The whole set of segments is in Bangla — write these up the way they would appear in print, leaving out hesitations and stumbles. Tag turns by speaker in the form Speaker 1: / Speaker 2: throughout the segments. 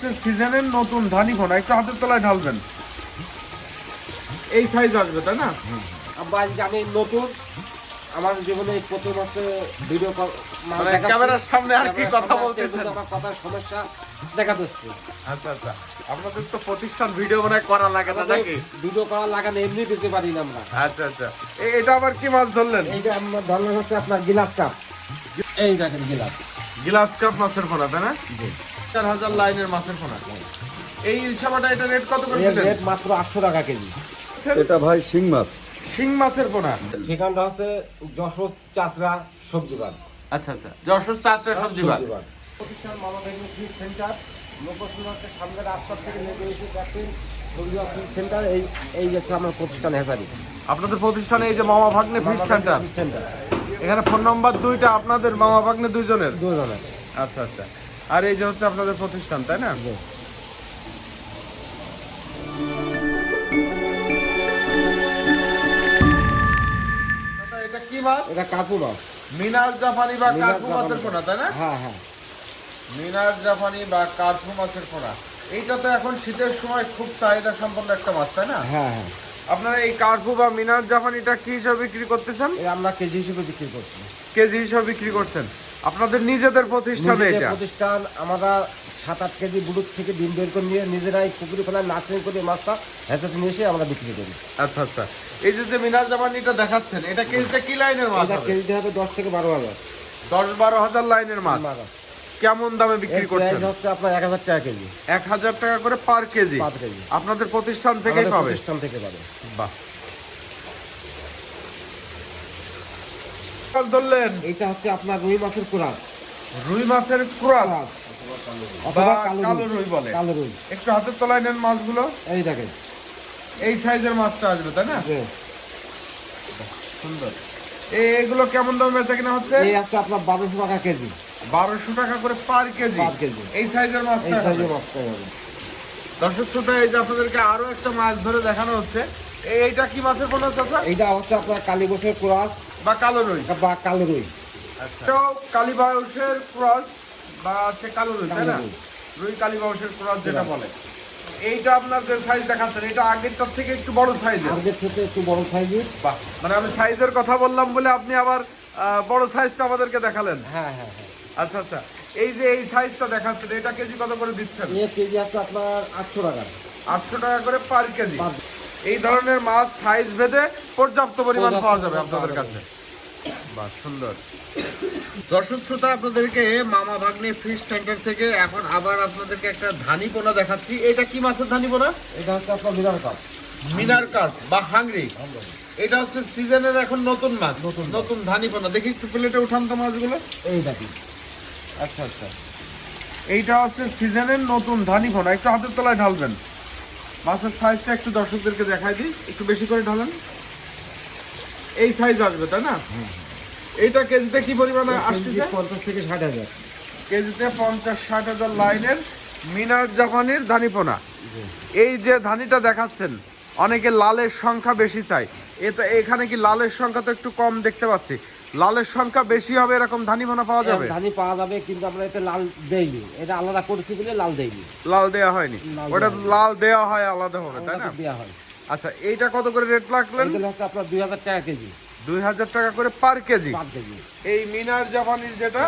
Speaker 1: হচ্ছে সিজনের নতুন ধানি ফোনা, একটু হাতের তলায় ঢালবেন। এই সাইজ আসবে তাই না?
Speaker 2: আব্বা আজকে আমি নতুন আমার জীবনে প্রথম হচ্ছে ভিডিও
Speaker 1: মানে ক্যামেরার সামনে আর কি কথা বলতেছেন?
Speaker 2: আমার কথার সমস্যা দেখা যাচ্ছে।
Speaker 1: আচ্ছা আচ্ছা, আপনাদের তো প্রতিষ্ঠান ভিডিও বানায় করা লাগে না নাকি?
Speaker 2: ভিডিও করা লাগানো এমনি দিতে পারি না আমরা।
Speaker 1: আচ্ছা আচ্ছা, এটা আবার কি মাছ ধরলেন?
Speaker 2: এইটা আমার ধরনের হচ্ছে আপনার গিলাস কাপ। এই দেখেন গিলাস,
Speaker 1: গ্লাস কাপ মাছের ফোনা তাই না? 4000 লাইনের মাছের ফোনা। এই ইলশাবাটা এটা রেট কত করে
Speaker 2: এর
Speaker 1: দিলেন?
Speaker 2: রেট মাত্র 800 টাকা কেজি।
Speaker 3: এটা ভাই শিং মাছ।
Speaker 1: শিং মাছের ফোনা।
Speaker 2: ঠিকানাটা হচ্ছে যশোর চাচরা সবজি বাগ।
Speaker 1: আচ্ছা আচ্ছা, যশোর চাচরা সবজি বাগ।
Speaker 2: প্রতিষ্ঠান মামা ভ্যাগনি ফিশ সেন্টার, লোকসভাকে সামনে রাস্তা থেকে নেমে এসে দেখেন সবজি বাগ ফিশ সেন্টার। এই গেছে আমার প্রতিষ্ঠান হেসারি।
Speaker 1: আপনাদের প্রতিষ্ঠানে এই যে মামা ভাগ্নে ফিশ সেন্টার, এখানে ফোন নাম্বার দুইটা আপনাদের মামা ভাগ্নে দুইজনের?
Speaker 2: দুজনের।
Speaker 1: আচ্ছা আচ্ছা, আর এই যে হচ্ছে আপনাদের প্রতিষ্ঠান তাই না? এটা কি মাছ?
Speaker 2: এটা কাকু মাছ।
Speaker 1: মিনার জাপানি বা
Speaker 2: মিনার
Speaker 1: কার্পু মাছের পোনা তাই না?
Speaker 2: হ্যাঁ হ্যাঁ,
Speaker 1: মিনার জাপানি বা কার্পু মাছের পোনা, এইটা তো এখন শীতের সময় খুব চাহিদা সম্পন্ন একটা মাছ তাই না?
Speaker 2: হ্যাঁ হ্যাঁ।
Speaker 1: আপনারা এই কার্পু বা মিনার জাপানিটা কি হিসাবে বিক্রি করতেছেন?
Speaker 2: আমরা কেজি হিসেবে বিক্রি করছি।
Speaker 1: কেজি হিসাবে বিক্রি করছেন আপনাদের নিজেদের প্রতিষ্ঠানে?
Speaker 2: নিজেদের
Speaker 1: এটা
Speaker 2: প্রতিষ্ঠান, আমরা 7-8 কেজি বুড়ুক থেকে ডিম বের করে নিয়ে নিজেরাই পুকুরে ফেলায় নার্সিং করে মাছটা হেঁচে নিয়ে এসে আমরা বিক্রি করি।
Speaker 1: আচ্ছা আচ্ছা, এই যে মিনার জাপানিটা দেখাচ্ছেন, এটা কেজিতে কি লাইনের মাছ
Speaker 2: এটা
Speaker 1: হবে?
Speaker 2: কেজিতে হবে 10 থেকে 12,000
Speaker 1: 10-12 হাজার লাইনের মাছ। কেমন দামে বিক্রি করছেন?
Speaker 2: হচ্ছে আপনার 1000 টাকা কেজি।
Speaker 1: 1000 টাকা করে পার কেজি আপনাদের প্রতিষ্ঠান থেকেই পাবে?
Speaker 2: প্রতিষ্ঠান থেকে পাবে।
Speaker 1: বাহ, ধরলেন
Speaker 2: এটা হচ্ছে আপনার রুই মাছের কোরাস।
Speaker 1: রুই মাছের ক্রস
Speaker 2: অথবা
Speaker 1: কালো রুই বলে।
Speaker 2: কালো রুই।
Speaker 1: একটু হাতের তলায় নেন মাছগুলো।
Speaker 2: এই দেখেন
Speaker 1: এই সাইজের মাছটা আসবে তাই না? সুন্দর। এগুলো কেমন দাম বেচা কিনা হচ্ছে?
Speaker 2: এই হচ্ছে আপনার 1200 টাকা কেজি।
Speaker 1: 1200 টাকা করে পার কেজি। এই সাইজের মাছটা হবে। দর্শক শ্রোতা, এই যে আপনাদেরকে আরো একটা মাছ ধরে দেখানো হচ্ছে। এইটা কি মাছের পোনা চাচা?
Speaker 2: এইটা হচ্ছে আপনার কালীবসের ক্রস
Speaker 1: বা কালো রুই?
Speaker 2: বা কালো রুই।
Speaker 1: এটাও কালীবাউসের ক্রস বা হচ্ছে কালো রুই তাই না? রুই কালীবাউসের ক্রস যেটা বলে। এইটা আপনার যে সাইজ দেখাচ্ছেন, এটা আগেরটার থেকে একটু বড় সাইজের?
Speaker 2: আগের থেকে একটু বড় সাইজের।
Speaker 1: বাহ, মানে আমি সাইজের কথা বললাম বলে আপনি আবার বড় সাইজটা আমাদেরকে দেখালেন।
Speaker 2: হ্যাঁ হ্যাঁ হ্যাঁ।
Speaker 1: আচ্ছা আচ্ছা, এই যে এই সাইজটা দেখাচ্ছেন, এটা কেজি কত করে দিচ্ছেন?
Speaker 2: এই কেজি আছে আপনার 800 টাকা।
Speaker 1: 800 টাকা করে পার কেজি। এই ধরনের মাছ সাইজ ভেদে পর্যাপ্ত পরিমাণ পাওয়া যাবে আপনাদের কাছে। বাহ, সুন্দর। দর্শক শ্রোতা, আপনাদেরকে মামা ভাগ্নে ফিশ সেন্টার থেকে এখন আবার আপনাদেরকে একটা ধানি পোনা দেখাচ্ছি। এটা কি মাছের ধানি পোনা?
Speaker 2: এটা হচ্ছে আপনার মিনার কাপ।
Speaker 1: মিনার কার্প বা হাংরি। এটা হচ্ছে সিজনের এখন নতুন মাছ, নতুন ধানি পোনা। দেখি একটু প্লেটে উঠান তো মাছগুলো।
Speaker 2: এই দেখি।
Speaker 1: আচ্ছা আচ্ছা, এইটা হচ্ছে সিজনের নতুন ধানি পোনা, একটু হাতের তলায় ঢালবেন। মাছের সাইজটা একটু দর্শকদেরকে দেখাই দিই, একটু বেশি করে ঢালেন। এই সাইজ আসবে তাই না? এইটা কেজিতে কি পরিমাণে আসছে?
Speaker 2: 50 থেকে 60,000
Speaker 1: কেজিতে 50-60 হাজার লাইনের মিনার জাপানির ধানি পোনা। এই যে ধানিটা দেখাচ্ছেন, অনেকে লালের সংখ্যা বেশি চাই। এটা এখানে কি লালের সংখ্যা তো একটু কম দেখতে পাচ্ছি, লালের সংখ্যা বেশি হবে এরকম ধানি পোনা পাওয়া যাবে?
Speaker 2: ধানি পাওয়া যাবে, কিন্তু আমরা এতে লাল দেইনি। এটা আলাদা করেছি বলে লাল দেইনি।
Speaker 1: লাল দেওয়া হয়নি? ওটা লাল দেওয়া হয় আলাদা হবে তাই না?
Speaker 2: দেওয়া হয়।
Speaker 1: আচ্ছা, এইটা কত করে রেট রাখলেন?
Speaker 2: এগুলো হচ্ছে আপনার 2000 টাকা কেজি।
Speaker 1: 2000 টাকা করে পার কেজি।
Speaker 2: পার কেজি।
Speaker 1: এই মিনার জাপানির যেটা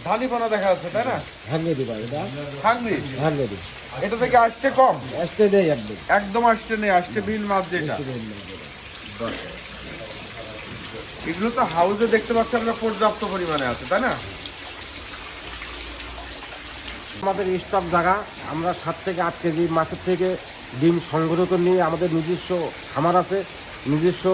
Speaker 1: ধানি পোনা দেখা যাচ্ছে তাই না?
Speaker 2: হ্যাঙ্গে দিবা এটা।
Speaker 1: হাংরি।
Speaker 2: হ্যাঙ্গে দি।
Speaker 1: এটা থেকে আসতে কম?
Speaker 2: আসতে দেই একদম।
Speaker 1: একদম আসতে নেই, আসতে বিল মাছ যেটা। এগুলো তো হাউসে দেখতে পাচ্ছি আমরা পর্যাপ্ত পরিমাণে আছে তাই না?
Speaker 2: আমাদের স্টক জায়গা, আমরা 7 থেকে 8 কেজি মাছের থেকে ডিম সংগ্রহ করে নিয়ে আমাদের নিজস্ব খামার আছে, নিজস্ব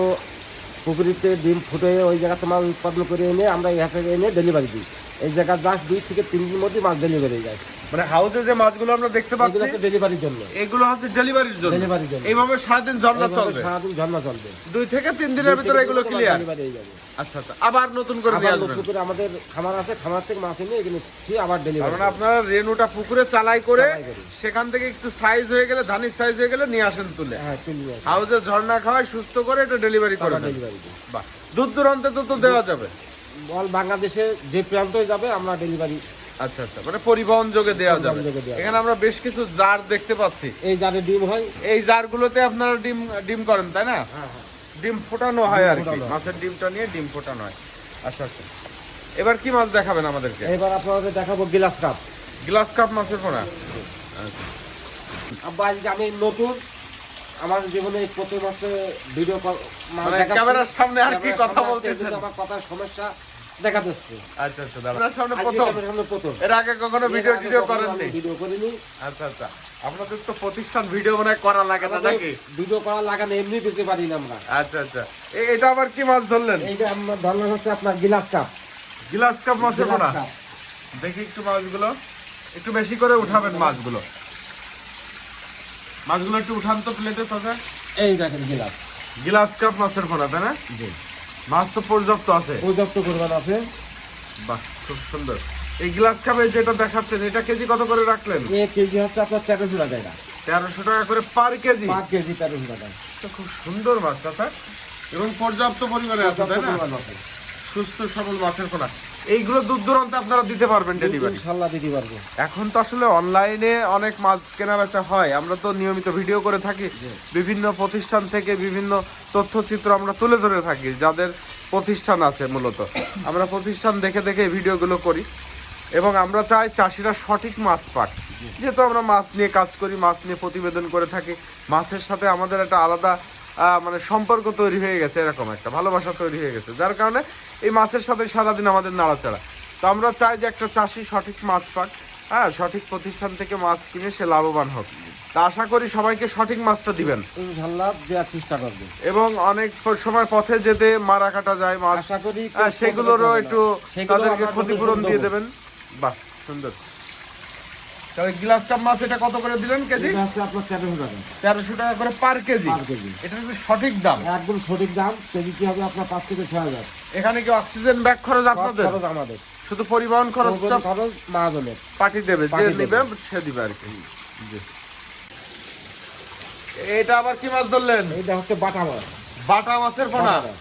Speaker 2: পুকুরিতে ডিম ফুটে ওই জায়গাতে মাছ উৎপাদন করে এনে আমরা এই হাসে এনে ডেলিভারি দিই। এই জায়গা জাস্ট 2 থেকে 3 দিনের মধ্যে মাছ ডেলিভারি হয়ে যায়।
Speaker 1: মানে হাউসে যে মাছগুলো আমরা দেখতে পাচ্ছি
Speaker 2: এগুলো হচ্ছে ডেলিভারির জন্য।
Speaker 1: এগুলো হচ্ছে ডেলিভারির জন্য।
Speaker 2: ডেলিভারির জন্য।
Speaker 1: এইভাবে সারাদিন ঝর্ণা চলবে?
Speaker 2: সারাদিন ঝর্ণা চলবে।
Speaker 1: 2 থেকে 3 দিনের ভিতরে এগুলো ক্লিয়ার
Speaker 2: ডেলিভারি হয়ে যাবে।
Speaker 1: আচ্ছা আচ্ছা, আবার নতুন করে নিয়ে আসবেন?
Speaker 2: নতুন করে আমাদের খামার আছে, খামার থেকে মাছ এনে এখানে দিয়ে আবার ডেলিভারি।
Speaker 1: মানে আপনারা রেনুটা পুকুরে চালাই করে সেখান থেকে একটু সাইজ হয়ে গেলে, ধানির সাইজ হয়ে গেলে নিয়ে আসেন তুলে।
Speaker 2: হ্যাঁ, তুলে আসেন।
Speaker 1: হাউসে ঝর্ণা খাওয়ায় সুস্থ করে এটা ডেলিভারি করে দেন।
Speaker 2: ডেলিভারি দিই।
Speaker 1: বাহ, দূর দূরান্তে তো দেওয়া যাবে?
Speaker 2: বল বাংলাদেশে যে প্রান্তই যাবে আমরা ডেলিভারি
Speaker 1: আচ্ছা আচ্ছা, মানে পরিবহন যোগে দেওয়া যাবে।
Speaker 2: পরিবহনযোগে দেওয়া
Speaker 1: এখানে আমরা বেশ কিছু জার দেখতে পাচ্ছি।
Speaker 2: এই জারে ডিম হয়।
Speaker 1: এই জারগুলোতে আপনারা ডিম করেন তাই না?
Speaker 2: হ্যাঁ।
Speaker 1: ডিম ফোটানো হয় আর কি,
Speaker 2: ফোটানো হয়।
Speaker 1: মাছের ডিমটা নিয়ে ডিম ফোটানো হয়। আচ্ছা আচ্ছা, এবার কি মাছ দেখাবেন আমাদেরকে?
Speaker 2: এবার আপনাদের দেখাবো গ্লাস কাপ।
Speaker 1: গ্লাস কাপ মাছের পোনা।
Speaker 2: আব্বা আজকে আমি নতুন আমার জীবনে এই প্রথম মাসে ভিডিও
Speaker 1: মানে ক্যামেরার সামনে আর কি কথা বলতেছেন?
Speaker 2: আমার কথার সমস্যা দেখা যাচ্ছে।
Speaker 1: আচ্ছা আচ্ছা, আপনার সামনে
Speaker 2: আজকে
Speaker 1: প্রথম?
Speaker 2: ক্যামেরার সামনে প্রথম।
Speaker 1: এর আগে কখনো ভিডিও করেননি?
Speaker 2: ভিডিও করিনি।
Speaker 1: আচ্ছা আচ্ছা, আপনাদের তো প্রতিষ্ঠান ভিডিও মনে হয় করা লাগে না নাকি?
Speaker 2: ভিডিও করা লাগানো এমনি বেঁচে পারি না আমরা।
Speaker 1: আচ্ছা আচ্ছা, এটা আবার কি মাছ ধরলেন?
Speaker 2: এইটা আমার ধরনের হচ্ছে আপনার গ্লাস কাপ।
Speaker 1: গ্লাস কাপ মাছের
Speaker 2: গ্লাস
Speaker 1: পোনা।
Speaker 2: কাপ।
Speaker 1: দেখি একটু মাছগুলো, একটু বেশি করে উঠাবেন মাছগুলো। মাছগুলো একটু উঠান তো প্লেটে চাচা।
Speaker 2: এই দেখেন গ্লাস।
Speaker 1: গ্লাস কাপ মাছের পোনা তাই না?
Speaker 2: জি।
Speaker 1: মাছ তো পর্যাপ্ত আছে।
Speaker 2: পর্যাপ্ত পরিমাণ আছে।
Speaker 1: বাহ, খুব সুন্দর। এই গ্লাস কাপে যেটা দেখাচ্ছেন এটা কেজি কত করে রাখলেন?
Speaker 2: এক কেজি হচ্ছে আপনার 1300 টাকা।
Speaker 1: 1300 টাকা করে পার কেজি।
Speaker 2: 5 কেজি 1300 টাকা।
Speaker 1: তো খুব সুন্দর মাছ চাচা, এবং পর্যাপ্ত পরিমাণে আছে তাই না?
Speaker 2: পরিমাণ আছে।
Speaker 1: সুস্থ সবল মাছের পোনা। এইগুলো দূর দূরান্তে আপনারা দিতে পারবেন ডেলিভারি?
Speaker 2: ইনশাআল্লাহ দিতে পারবো।
Speaker 1: এখন তো আসলে অনলাইনে অনেক মাছ কেনা বেচা হয়, আমরা তো নিয়মিত ভিডিও করে থাকি, বিভিন্ন প্রতিষ্ঠান থেকে বিভিন্ন তথ্যচিত্র আমরা তুলে ধরে থাকি, যাদের প্রতিষ্ঠান আছে মূলত আমরা প্রতিষ্ঠান দেখে দেখে এই ভিডিওগুলো করি, এবং আমরা চাই চাষিরা সঠিক মাছ পাক। যেহেতু আমরা মাছ নিয়ে কাজ করি, মাছ নিয়ে প্রতিবেদন করে থাকি, মাছের সাথে আমাদের একটা আলাদা মানে সম্পর্ক তৈরি হয়ে গেছে, এরকম একটা ভালোবাসা তৈরি হয়ে গেছে, যার কারণে এই মাছের সাথে সারাদিন আমাদের নাড়াচাড়া। তো আমরা চাই যে একটা চাষি সঠিক মাছ পাক, হ্যাঁ, সঠিক প্রতিষ্ঠান থেকে মাছ কিনে সে লাভবান হোক। তা আশা করি সবাইকে সঠিক মাছটা দিবেন,
Speaker 2: ইনশাআল্লাহ দেওয়ার চেষ্টা করব।
Speaker 1: এবং অনেক সময় পথে যেতে মারা কাটা যায় মাছ,
Speaker 2: আশা করি
Speaker 1: সেগুলোরও একটু তাদেরকে
Speaker 2: আমরা
Speaker 1: ক্ষতিপূরণ
Speaker 2: যথেষ্ট
Speaker 1: দিয়ে
Speaker 2: দেবো।
Speaker 1: দেবেন। বাহ, সুন্দর। তাহলে গ্লাস কাপ মাছ এটা কত করে দিলেন কেজি?
Speaker 2: এটা হচ্ছে আপনার 1300 টাকা।
Speaker 1: 1300 টাকা করে পার কেজি।
Speaker 2: পার কেজি।
Speaker 1: এটা হচ্ছে সঠিক দাম।
Speaker 2: একদম সঠিক দাম। কেজি কি হবে আপনার 5 থেকে 6000।
Speaker 1: এখানে কি অক্সিজেন ব্যাগ খরচ আপনাদের?
Speaker 2: খরচ আমাদের।
Speaker 1: শুধু পরিবহন খরচটা
Speaker 2: খরচ মাহাজনের।
Speaker 1: পার্টি দেবে, যে
Speaker 2: পার্টি
Speaker 1: নেবে
Speaker 2: দেবে।
Speaker 1: সে দিবে আর কি। জি। এটা আবার কি মাছ ধরলেন?
Speaker 2: এইটা হচ্ছে বাটা মাছ।
Speaker 1: বাটা মাছের পোনা।
Speaker 2: বাটা মাছ।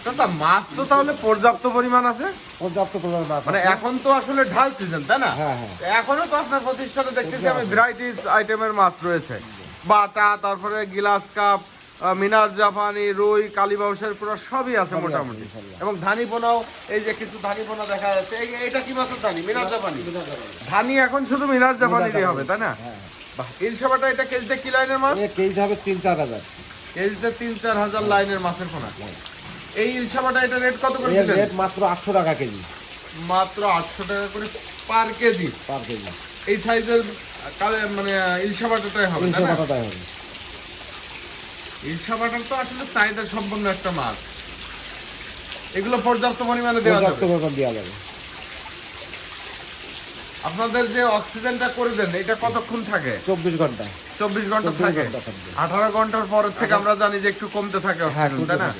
Speaker 1: দাদা মাছ তো তাহলে পর্যাপ্ত পরিমাণ আছে,
Speaker 2: পর্যাপ্ত পরিমাণ মাছ
Speaker 1: মানে
Speaker 2: আছে।
Speaker 1: এখন তো আসলে ঢাল সিজন তাই না?
Speaker 2: হ্যাঁ, হ্যাঁ।
Speaker 1: এখনো তো আপনার প্রতিষ্ঠানে দেখতেছি আমি ভ্যারাইটিস আইটেমের মাছ রয়েছে, বাটা, তারপরে গ্লাস কাপ, মিনার জাপানি, রুই, কালীবাউসের পুরো সবই আছে
Speaker 2: সবই আছে,
Speaker 1: মোটামুটি।
Speaker 2: ইনশাআল্লাহ।
Speaker 1: এবং ধানি পোনাও, এই যে কিছু ধানি পোনা দেখা যাচ্ছে, এটা কি মাছের ধানি? মিনার জাপানি। ধানি এখন শুধু মিনার জাপানিরই হবে তাই না?
Speaker 2: হ্যাঁ।
Speaker 1: বাহ, ইলশাবাটা এটা কেজিতে কি লাইনের মাছ?
Speaker 2: এই কেজি হবে 3-4
Speaker 1: কেজিতে 3-4 হাজার লাইনের মাছের পোনা। এই ইলশাবাটা এটা রেট কত করে
Speaker 2: এর
Speaker 1: দিলেন?
Speaker 2: রেট মাত্র 800 টাকা কেজি।
Speaker 1: মাত্র 800 টাকা করে পার কেজি।
Speaker 2: পার কেজি।
Speaker 1: এই সাইজের মানে ইলশাবাটাটাই হবে তাই
Speaker 2: 300
Speaker 1: না?
Speaker 2: টাকাটাই হবে।
Speaker 1: ইলশাবাটার তো আসলে চাহিদা সম্পন্ন একটা মাছ, এগুলো পর্যাপ্ত পরিমাণে দেওয়া
Speaker 2: পর্যাপ্ত
Speaker 1: যাবে।
Speaker 2: পরিমাণ দেওয়া যাবে।
Speaker 1: আপনাদের যে অক্সিজেনটা করে দেন এটা কতক্ষণ থাকে?
Speaker 2: 24 ঘন্টা।
Speaker 1: 24 ঘন্টা
Speaker 2: 24
Speaker 1: থাকে।
Speaker 2: ঘন্টা থাকবে।
Speaker 1: 18 ঘন্টার পরের থেকে আমরা জানি যে একটু কমতে থাকে
Speaker 2: হ্যাঁ,
Speaker 1: অক্সিজেন তাই না?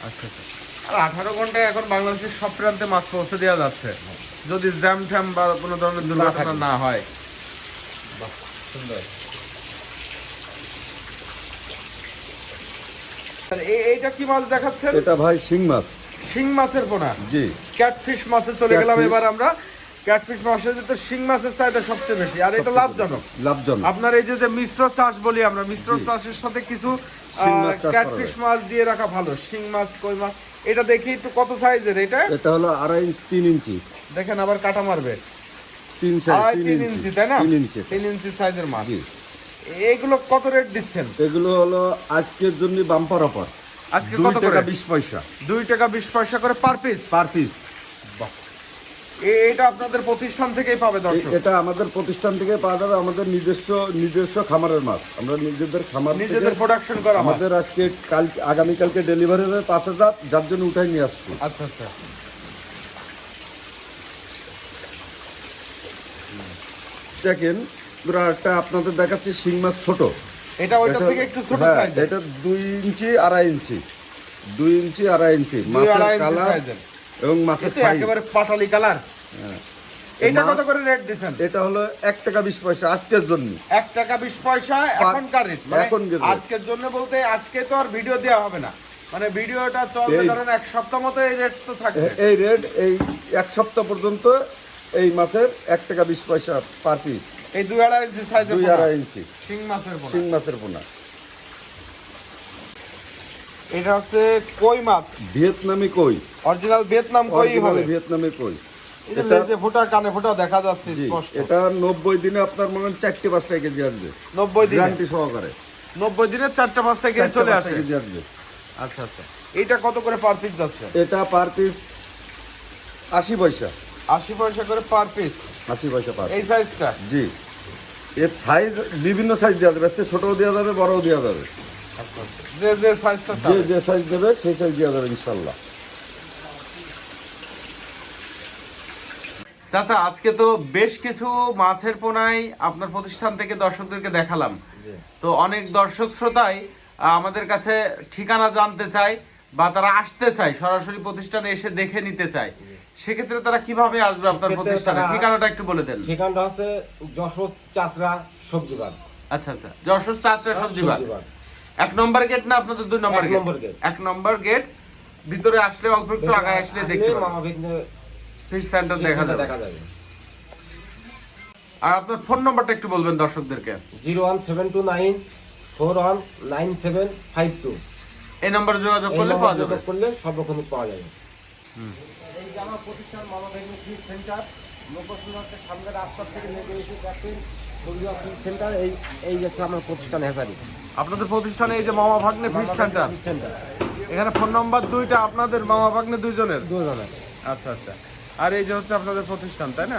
Speaker 1: আচ্ছা আচ্ছা। আর 18 ঘন্টায় এখন বাংলাদেশের সব প্রান্তে মাছ পৌঁছে দেওয়া যাচ্ছে, যদি জ্যাম ট্যাম বা কোনো ধরনের দুর্ঘটনা
Speaker 2: থাকে।
Speaker 1: না হয়। বাহ, সুন্দর। আর এইটা কি মাছ দেখাচ্ছেন?
Speaker 3: এটা ভাই শিং মাছ।
Speaker 1: শিং মাছের পোনা।
Speaker 3: জি।
Speaker 1: ক্যাটফিশ মাছে চলে গেলাম
Speaker 3: Catfish।
Speaker 1: এবার আমরা। ক্যাটফিশ মাছের তো শিং মাছের চাহিদা সবচেয়ে বেশি, আর এটা লাভজনক।
Speaker 3: লাভজনক।
Speaker 1: আপনার এই যে মিশ্র চাষ বলি আমরা, মিশ্র চাষের সাথে কিছু
Speaker 3: শিং মাছ চাষ করা
Speaker 1: ক্যাটফিশ
Speaker 3: যায়।
Speaker 1: মাছ দিয়ে রাখা ভালো। শিং মাছ, কই মাছ, এটা দেখি একটু কত সাইজের এটা?
Speaker 3: এটা হলো 2.5-3 ইঞ্চি।
Speaker 1: দেখেন আবার কাটা মারবে।
Speaker 3: 3 সাইজ
Speaker 1: 3 ইঞ্চি তাই না?
Speaker 3: 3 ইঞ্চি।
Speaker 1: 3 ইঞ্চি সাইজের মাছ।
Speaker 3: জি।
Speaker 1: এইগুলো কত রেট দিচ্ছেন?
Speaker 3: এগুলো হলো আজকের জন্য বাম্পার অফার।
Speaker 1: আজকে
Speaker 3: 2
Speaker 1: কত করে?
Speaker 3: টাকা 20 পয়সা
Speaker 1: 2 টাকা 20 পয়সা করে পার পিস।
Speaker 3: Per piece.
Speaker 1: এটা আপনাদের প্রতিষ্ঠান থেকেই পাবে দর্শক?
Speaker 3: এটা আমাদের প্রতিষ্ঠান থেকে পাওয়া যাবে, আমাদের নিজস্ব খামারের মাছ। আমরা নিজেদের খামার থেকে
Speaker 1: নিজেদের প্রোডাকশন করা মাছ।
Speaker 3: আমাদের আজকে আগামীকালকে ডেলিভারি হবে 5,000, যার জন্য উঠাই নিয়ে আসছি।
Speaker 1: আচ্ছা আচ্ছা।
Speaker 3: দেখেন একটা আপনাদের দেখাচ্ছি শিং মাছ ছোট।
Speaker 1: এটা ওইটা
Speaker 3: এটা-
Speaker 1: থেকে একটু ছোট
Speaker 3: হ্যাঁ,
Speaker 1: সাইজ।
Speaker 3: এটা 2 ইঞ্চি 2.5 ইঞ্চি। 2 ইঞ্চি 2.5 ইঞ্চি মাছের
Speaker 1: 2.5 ইঞ্চি
Speaker 3: কালার
Speaker 1: সাইজের।
Speaker 3: এবং মাছের
Speaker 1: এটা
Speaker 3: সাইজ।
Speaker 1: একেবারে পাটালি কালার। এটা
Speaker 3: মাছ-
Speaker 1: কত করে রেট দিচ্ছেন?
Speaker 3: এটা হলো 1 টাকা 20 পয়সা আজকের জন্য।
Speaker 1: 1 টাকা 20 পয়সা এখনকার রেট।
Speaker 3: এখনকার rate।
Speaker 1: আজকের জন্য বলতে আজকে তো আর ভিডিও দেওয়া হবে না, মানে ভিডিওটা চলবে
Speaker 3: এই-
Speaker 1: ধরেন 1 সপ্তাহ মতো এই রেট তো থাকবে।
Speaker 3: এই রেট এই 1 সপ্তাহ পর্যন্ত এই মাছের 1 টাকা 20 পয়সা পার পিস।
Speaker 1: এই 2.5 ইঞ্চি সাইজের
Speaker 3: 2.5 ইঞ্চি
Speaker 1: শিং মাছের পোনা।
Speaker 3: শিং মাছের পোনা।
Speaker 1: এটা হচ্ছে কই মাছ,
Speaker 3: ভিয়েতনামি কই,
Speaker 1: অরিজিনাল ভিয়েতনাম কই হবে।
Speaker 3: ভিয়েতনামি কই।
Speaker 1: এই যে লেজে ফোঁটা কানে ফোঁটা দেখা যাচ্ছে
Speaker 3: জি,
Speaker 1: স্পষ্ট।
Speaker 3: এটা 90 দিনে আপনার মনে হয় 4-5 কেজি আসবে
Speaker 1: 90 দিনে,
Speaker 3: গ্যারান্টি সহকারে।
Speaker 1: 90 দিনে 4-5 কেজি চলে
Speaker 3: 4-5
Speaker 1: আসে।
Speaker 3: কেজি আসবে।
Speaker 1: আচ্ছা আচ্ছা, এইটা কত করে পার পিস যাচ্ছে?
Speaker 3: এটা পার পিস 80 পয়সা।
Speaker 1: 80 পয়সা করে পার পিস
Speaker 3: 80 পয়সা পার।
Speaker 1: এই সাইজটা।
Speaker 3: জি, এর সাইজ বিভিন্ন সাইজ দেওয়া যাবে, ছোটও দেওয়া যাবে, বড়ও দেওয়া যাবে।
Speaker 1: আচ্ছা আচ্ছা, যে যে সাইজটা
Speaker 3: যে
Speaker 1: চাই।
Speaker 3: যে সাইজ দেবে সেই সাইজ দেওয়া যাবে ইনশাল্লাহ।
Speaker 1: চাচা, আজকে তো বেশ কিছু মাছের পোনাই আপনার প্রতিষ্ঠান থেকে দর্শকদেরকে দেখালাম। তো অনেক দর্শক শ্রোতাই আমাদের কাছে ঠিকানা জানতে চায় বা তারা আসতে চায়, সরাসরি প্রতিষ্ঠানে এসে দেখে নিতে চায়। সেক্ষেত্রে তারা কিভাবে আসবে আপনার
Speaker 2: সেক্ষেত্রে
Speaker 1: প্রতিষ্ঠানে?
Speaker 2: তারা-
Speaker 1: ঠিকানাটা একটু বলে দেন।
Speaker 2: ঠিকানাটা হচ্ছে যশোর চাচরা সবজি বাগ।
Speaker 1: আচ্ছা আচ্ছা, যশোর চাচরা সবজি বাগ।
Speaker 2: সবজি বাগ।
Speaker 1: 1 নম্বর গেট না আপনাদের 2 নম্বর
Speaker 2: 1
Speaker 1: গেট?
Speaker 2: নম্বর গেট।
Speaker 1: 1 নম্বর গেট। ভিতরে আসলে অল্প একটু আগায় আসলে দেখতে পাবেন
Speaker 2: মামা ভাগ্নে
Speaker 1: ফিশ সেন্টার দেখা যাবে।
Speaker 2: দেখা যাবে।
Speaker 1: আর আপনার ফোন নাম্বারটা একটু বলবেন দর্শকদেরকে।
Speaker 2: 01729 419752।
Speaker 1: এই নম্বরে যোগাযোগ
Speaker 2: এই
Speaker 1: করলে
Speaker 2: নম্বরে
Speaker 1: পাওয়া যাবে।
Speaker 2: যোগাযোগ করলে সব রকমই পাওয়া যাবে। এই যে আমার প্রতিষ্ঠান মামা ভাগ্নে ফিশ সেন্টার, লোকসভাতে সামনে রাস্তা থেকে নেমে এসে দেখেন সূর্য ফিশ সেন্টার। এই যে আমার প্রতিষ্ঠান হেসারি
Speaker 1: আপনাদের প্রতিষ্ঠানে এই যে মামা ভাগ্নে ফিশ সেন্টার,
Speaker 2: ফিশ সেন্টার
Speaker 1: এখানে ফোন নাম্বার 2টা আপনাদের মামা ভাগ্নে 2 জনের।
Speaker 2: দুজনের।
Speaker 1: আচ্ছা আচ্ছা, আর এই যে হচ্ছে আপনাদের প্রতিষ্ঠান, তাই না?